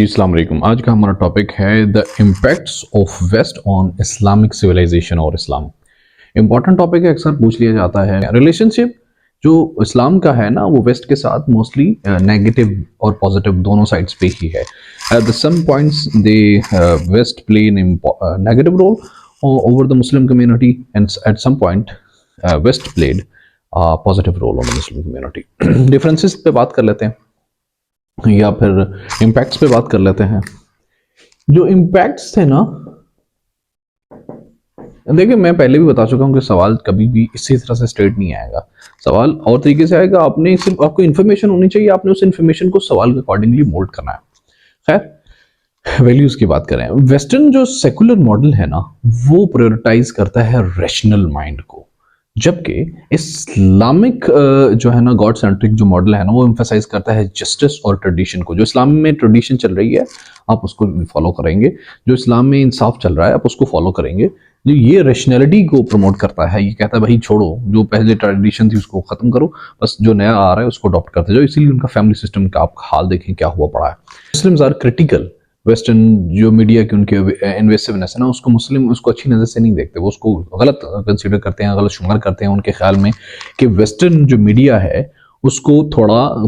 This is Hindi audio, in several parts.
अस्सलाम वालेकुम। आज का हमारा टॉपिक है the impacts of west on Islamic civilization और इस्लाम। इंपॉर्टेंट टॉपिक है, अक्सर पूछ लिया जाता है। रिलेशनशिप जो इस्लाम का है ना, वो वेस्ट के साथ मोस्टली नेगेटिव और पॉजिटिव दोनों साइड्स पे ही है। At the some points they west play an negative role over the Muslim community and at some point west played positive role on the Muslim community. Differences पे बात कर लेते हैं या फिर इम्पैक्ट्स पे बात कर लेते हैं। जो इम्पैक्ट्स थे ना, देखिए मैं पहले भी बता चुका हूं कि सवाल कभी भी इसी तरह से स्ट्रेट नहीं आएगा। सवाल और तरीके से आएगा। आपने सिर्फ आपको इन्फॉर्मेशन होनी चाहिए, आपने उस इन्फॉर्मेशन को सवाल के अकॉर्डिंगली मोल्ड करना है। खैर, वैल्यूज की बात करें, वेस्टर्न जो सेकुलर मॉडल है ना, वो प्रायोरिटाइज करता है रैशनल माइंड को, जबकि इस्लामिक जो है ना गॉड सेंट्रिक जो मॉडल है ना, वो एम्फेसाइज करता है जस्टिस और ट्रेडिशन को। जो इस्लाम में ट्रेडिशन चल रही है आप उसको फॉलो करेंगे, जो इस्लाम में इंसाफ चल रहा है आप उसको फॉलो करेंगे। जो ये रैशनैलिटी को प्रमोट करता है, ये कहता है भाई छोड़ो, जो पहले ट्रेडिशन थी उसको खत्म करो, बस जो नया आ रहा है उसको अडॉप्ट करते जाओ। इसीलिए उनका फैमिली सिस्टम का आप हाल देखें क्या हुआ पड़ा है। Muslims are critical. वेस्टर्न जो मीडिया की उनके इन्वेसिवनेस है ना, उसको मुस्लिम उसको अच्छी नज़र से नहीं देखते, वो उसको गलत कंसीडर करते हैं, गलत शुमार करते हैं उनके ख्याल में कि वेस्टर्न जो मीडिया है उसको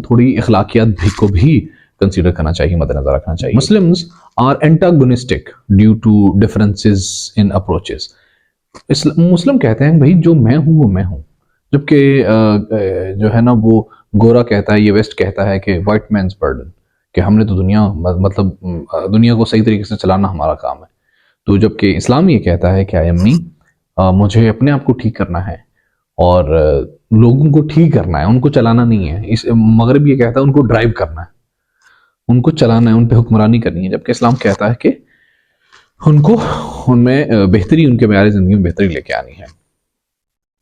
थोड़ी इखलाकियात भी को भी कंसीडर करना चाहिए, मद्देनजर रखना चाहिए। Muslims are antagonistic due to differences in approaches. मुस्लिम कहते हैं भाई जो मैं हूँ वो मैं हूँ, जबकि जो है ना वो गोरा कहता है, ये वेस्ट कहता है कि वाइट मैन्स बर्डन, कि हमने तो मतलब दुनिया को सही तरीके से चलाना हमारा काम है। तो जबकि इस्लाम ये कहता है कि आई एम मी, मुझे अपने आप को ठीक करना है और लोगों को ठीक करना है, उनको चलाना नहीं है। इस मगरब ये कहता है उनको ड्राइव करना है, उनको चलाना है, उन पे हुक्मरानी करनी है। जबकि इस्लाम कहता है कि उनको उनमें बेहतरी, उनके म्यार जिंदगी में बेहतरी लेके आनी है।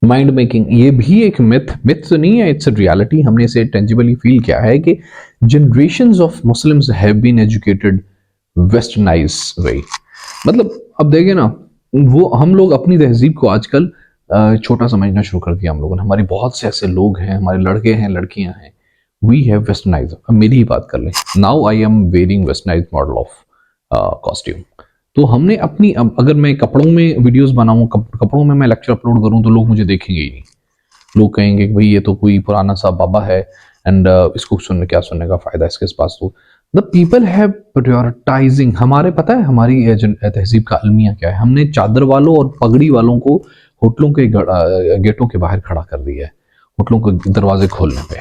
माइंड मेकिंग ये भी एक मिथ तो नहीं है, इट्स अ रियलिटी। हमने इसे टेंजिबली फील किया है कि generations of Muslims have been educated westernize way. मतलब अब देखें ना, वो हम लोग अपनी तहजीब को आजकल छोटा समझना शुरू कर दिया हम लोगों ने। हमारे बहुत से ऐसे लोग हैं, हमारे लड़के हैं, लड़कियां हैं, वी हैव वेस्टर्नाइज। अब मेरी ही बात कर लें, now I am wearing westernize model of costume. तो हमने अपनी, अब अगर मैं कपड़ों में वीडियोस बनाऊं, कपड़ों में मैं लेक्चर अपलोड करूं, तो लोग मुझे देखेंगे ही नहीं। लोग कहेंगे कि भाई ये तो कोई पुराना सा बाबा है एंड इसको सुनने का फायदा इसके पास। तो द पीपल हैव प्रायोरिटाइजिंग। हमारे पता है हमारी तहजीब का अलमिया क्या है? हमने चादर वालों और पगड़ी वालों को होटलों के गेटों के बाहर खड़ा कर दिया है, होटलों के दरवाजे खोलने पे,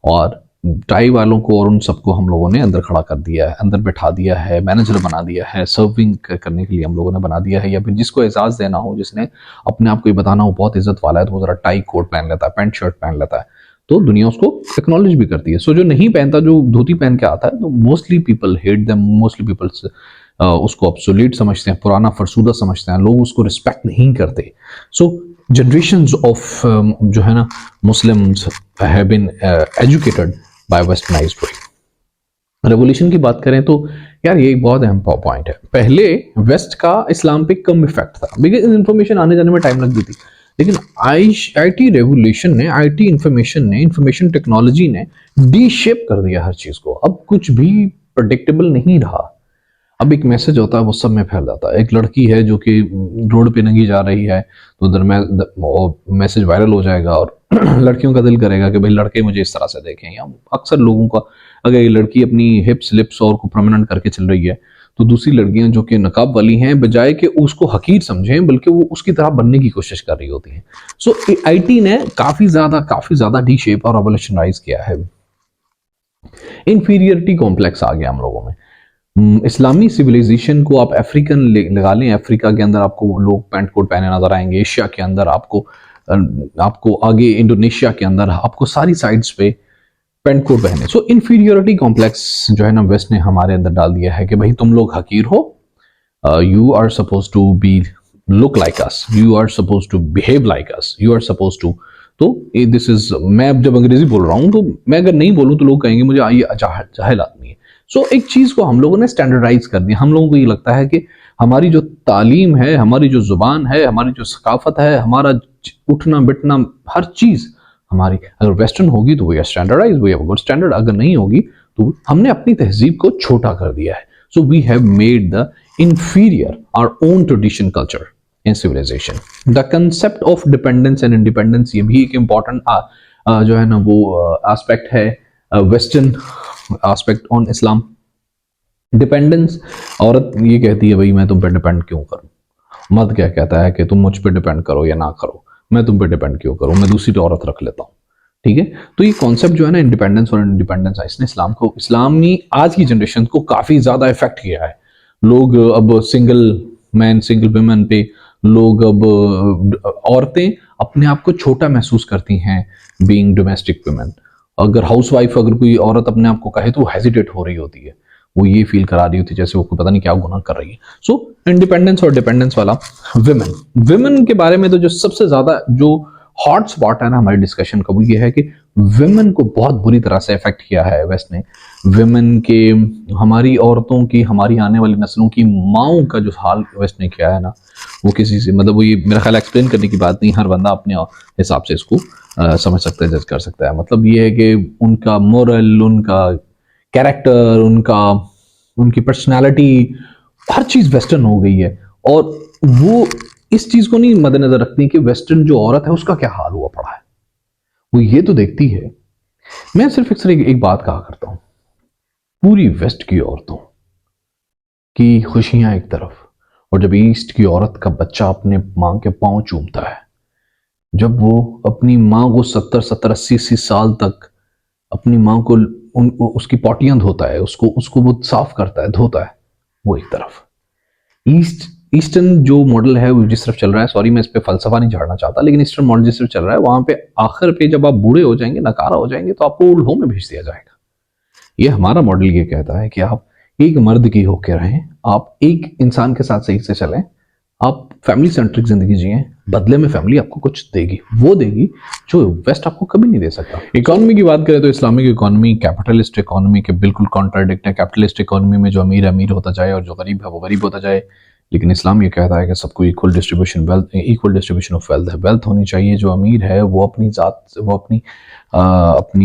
और टाई वालों को और उन सबको हम लोगों ने अंदर खड़ा कर दिया है, अंदर बैठा दिया है, मैनेजर बना दिया है, सर्विंग करने के लिए हम लोगों ने बना दिया है। या फिर जिसको एजाज देना हो, जिसने अपने आप को ये बताना हो बहुत इज्जत वाला है, तो वो जरा टाई कोट पहन लेता है, पैंट शर्ट पहन लेता है, तो दुनिया उसको एक्नॉलेज भी करती है। सो जो नहीं पहनता, जो धोती पहन के आता है, तो mostly people hate them, mostly people उसको ऑब्सोलीट समझते हैं, पुराना फरसूदा समझते हैं, लोग उसको रिस्पेक्ट नहीं करते। सो जनरेशंस ऑफ जो है ना Muslims have been educated by westernized way. Revolution की बात करें तो यार ये एक बहुत अहम पॉइंट है। पहले वेस्ट का इस्लाम पे कम इफेक्ट था, बिकॉज इन्फॉर्मेशन आने जाने में टाइम लगती थी। लेकिन आईटी रेवोल्यूशन ने, आईटी इंफॉर्मेशन ने, इंफॉर्मेशन टेक्नोलॉजी ने डी शेप कर दिया हर चीज को। अब कुछ भी प्रेडिक्टेबल नहीं रहा। अब एक मैसेज होता है वो सब में फैल जाता है। एक लड़की है जो कि रोड पे नंगी जा रही है, तो उधर मैसेज वायरल हो जाएगा और लड़कियों का दिल करेगा कि भाई लड़के मुझे इस तरह से देखें। या अक्सर लोगों का, अगर ये लड़की अपनी हिप्स लिप्स और को प्रोमिनेंट करके चल रही है, तो दूसरी लड़कियां जो कि नकाब वाली हैं, बजाय कि उसको हकीर समझें, बल्कि वो उसकी तरह बनने की कोशिश कर रही होती हैं। सो आईटी ने काफी ज्यादा डी शेप और रेवोल्यूशनाइज किया है। इंफीरियरिटी कॉम्प्लेक्स आ गया हम लोगों में। इस्लामी सिविलाइजेशन को आप अफ्रीकन लगा लें, अफ्रीका के अंदर आपको लोग पैंट कोट पहने नजर आएंगे, एशिया के अंदर आपको आगे इंडोनेशिया के अंदर आपको सारी साइड्स पे पैंट कोट पहने। सो इंफीरियरिटी कॉम्प्लेक्स जो है ना वेस्ट ने हमारे अंदर डाल दिया है कि भाई तुम लोग हकीर हो, you are suppose to be look like us, you are suppose to behave like us, you are suppose to. तो दिस इज, मैं अब जब अंग्रेजी बोल रहा हूं, तो मैं अगर नहीं बोलूं तो लोग कहेंगे मुझे ये जाहिल आदमी है। सो एक चीज को हम लोगों ने स्टैंडर्डाइज कर दिया। हम लोगों को ये लगता है कि हमारी जो तालीम है, हमारी जो जुबान है, हमारी जो सकाफत है, हमारा उठना बैठना, हर चीज हमारी अगर वेस्टर्न होगी तो we are standardize, we have good standard. अगर नहीं होगी तो हमने अपनी तहजीब को छोटा कर दिया है. So we have made the inferior our own tradition culture in civilization. The concept of dependence and independence ये भी एक important जो है ना वो aspect है western aspect on Islam. Dependence, औरत ये कहती है भाई मैं तुम पे डिपेंड क्यों करूं, मर्द क्या कहता है कि तुम मुझ पे डिपेंड करो या ना करो, मैं तुम पे डिपेंड क्यों करूं, मैं दूसरी औरत रख लेता हूं. ठीक है, तो ये कॉन्सेप्ट जो है ना इंडिपेंडेंस और इंडिपेंडेंस है, इसने इस्लामी आज की जनरेशन को काफी ज्यादा इफेक्ट किया है. लोग अब सिंगल मैन सिंगल वुमेन पे लोग अब औरतें अपने आप को छोटा महसूस करती हैं बीइंग डोमेस्टिक वुमेन. अगर हाउसवाइफ अगर कोई औरत अपने आप को कहे तो वो हेजिटेट हो रही होती है, वो ये फील करा रही होती है जैसे वो कोई पता नहीं क्या गुनाह कर रही है. सो इंडिपेंडेंस और डिपेंडेंस वाला विमेन के बारे में तो जो सबसे ज्यादा जो हॉट स्पॉट है ना हमारी डिस्कशन का वो ये है कि विमेन को बहुत बुरी तरह से इफेक्ट किया है वेस्ट ने. विमेन के, हमारी औरतों की, हमारी आने वाली नस्लों की माओं का जो हाल वेस्ट ने किया है ना वो किसी से मतलब वो ये मेरा ख्याल एक्सप्लेन करने की बात नहीं, हर बंदा अपने हिसाब से इसको समझ सकता है, जज कर सकता है. मतलब ये है कि उनका मोरल, उनका कैरेक्टर, उनकी पर्सनालिटी, हर चीज वेस्टर्न हो गई है. और वो इस चीज को नहीं मद्देनजर रखती कि वेस्टर्न जो औरत है उसका क्या हाल हुआ पड़ा है. वो ये तो देखती है, मैं सिर्फ एक बात कहा करता हूं, पूरी वेस्ट की औरतों की खुशियां एक तरफ, और जब ईस्ट की औरत का बच्चा अपने मां के पांव चूमता है, जब वो अपनी मां को 70-80 साल तक अपनी मां को उसकी पॉटियां धोता है, उसको वो साफ करता है, धोता है, वो एक तरफ. ईस्टर्न जो मॉडल है वो जिस तरफ चल रहा है, सॉरी मैं इस पे फलसफा नहीं झाड़ना चाहता, लेकिन ईस्टर्न मॉडल जिस तरफ चल रहा है वहां पे आखिर पे जब आप बूढ़े हो जाएंगे, नकारा हो जाएंगे, तो आपको ओल्ड होम में भेज दिया जाएगा. ये हमारा मॉडल ये कहता है कि आप एक मर्द की होकर रहें, आप एक इंसान के साथ सही से चलें, आप फैमिली सेंट्रिक जिंदगी जिए, बदले में फैमिली आपको कुछ देगी, वो देगी जो वेस्ट आपको कभी नहीं दे सकता. इकोनॉमी की बात करें तो इस्लामिक इकोनॉमी कैपिटलिस्ट इकोनॉमी के बिल्कुल कॉन्ट्राडिक्ट है. कैपिटलिस्ट इकोनॉमी में जो अमीर अमीर होता जाए और जो गरीब है वो गरीब होता जाए, लेकिन इस्लाम ये कहता है कि सबको इक्वल डिस्ट्रीब्यूशन ऑफ वेल्थ है. वेल्थ होनी चाहिए, जो अमीर है वो अपनी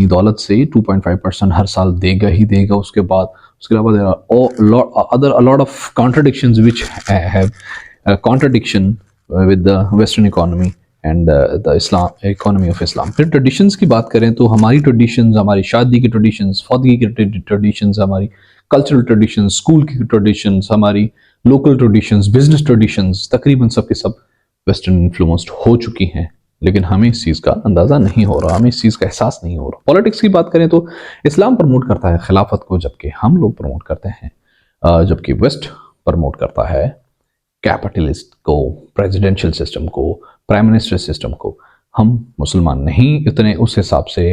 दौलत से 2.5% हर साल देगा ही देगा. उसके अलावा lot of contradictions which have contradiction with the western economy and the Islam economy of Islam. फिर ट्रेडिशंस की बात करें तो हमारी ट्रेडिशंस, हमारी शादी की ट्रेडिशंस, फौतगी की ट्रेडिशंस, हमारी कल्चरल ट्रेडिशंस, स्कूल की ट्रेडिशंस, हमारी लोकल ट्रेडिशंस, बिजनेस ट्रेडिशंस, तकरीबन सब के सब वेस्टर्न इन्फ्लुएंस्ड हो चुकी हैं. लेकिन हमें इस चीज़ का अंदाज़ा नहीं हो रहा, हमें इस चीज़ का एहसास नहीं हो रहा. पॉलिटिक्स की बात करें तो इस्लाम प्रमोट करता है खिलाफत को, जबकि हम लोग प्रमोट करते हैं, जबकि वेस्ट प्रमोट करता है कैपिटलिस्ट को, प्रेसिडेंशियल सिस्टम को, प्राइम मिनिस्टर सिस्टम को. हम मुसलमान नहीं इतने उस हिसाब से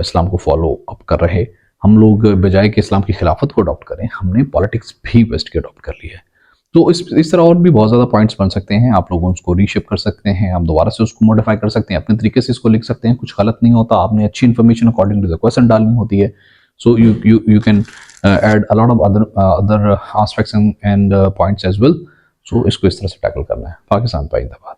इस्लाम को फॉलो अप कर रहे. हम लोग बजाय कि इस्लाम की खिलाफत को अडॉप्ट करें, हमने पॉलिटिक्स भी वेस्ट की अडॉप्ट कर ली है. तो इस तरह और भी बहुत ज़्यादा पॉइंट्स बन सकते हैं. आप लोग उसको रीशेप कर सकते हैं, आप दोबारा से उसको मॉडिफाई कर सकते हैं, अपने तरीके से इसको लिख सकते हैं, कुछ गलत नहीं होता. आपने अच्छी information according to the question डालनी होती है. So you can add a lot of other aspects and points as well. So इसको इस तरह से टैकल करना है. पाकिस्तान पाइंदाबाद.